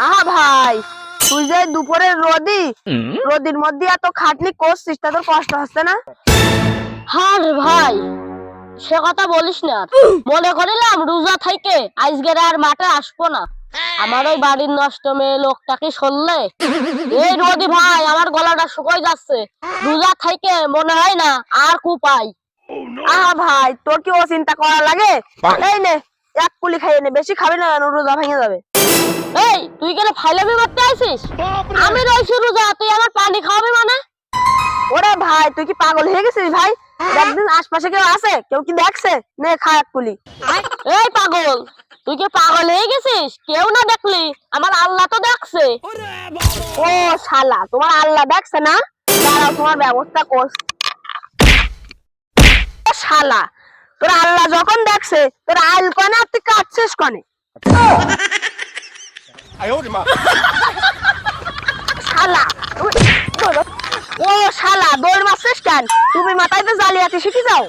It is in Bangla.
আহা ভাই, তুই যে দুপুরের রোদির মধ্যে এত খাটনি করছিস, তা তোর কষ্ট হচ্ছে না? হ্যাঁ রে ভাই, সে কথা বলিস না। মনে করিলাম রোজা থেকে আজকের আর মাঠে আসবো না। আমার ওই বাড়ির নষ্ট মেয়ে লোকটাকে শুনলে এই রোদি ভাই আমার গলাটা শুকাই যাচ্ছে। রোজা থেকে মনে হয় না আর কুপাই। আহা ভাই, তোর কি ও চিন্তা করা লাগে? এই নে, এক কুলি খাইয়ে নে, বেশি খাবি না, রোজা ভেঙে যাবে। এই তুই গেলে ফাইলামি করতে আসিস? আমি রয়েছি রোজা, তুই আমার পানি খাওয়াবি মানে? ওরে ভাই, তুই কি পাগল হয়ে গেছিস ভাই? একদিন আশপাশে কেউ আছে, কেউ কি দেখছে? নে খা এক কুলি। এই পাগল, তুই কি পাগল হয়ে গেছিস? কেউ না দেখলি আমার আল্লাহ তো দেখছে। ও শালা, তোমার আল্লাহ দেখছে না? দাঁড়াও, তোমার ব্যবস্থা কর। শালা, তোর আল্লাহ যখন দেখছে, তোর আইল কনে আর তুই কাটছিস কনে? শালা ও শালা, দৌড় মারছিস কেন? তুমি মাথায় তো জালিয়াতি শিখে যাও।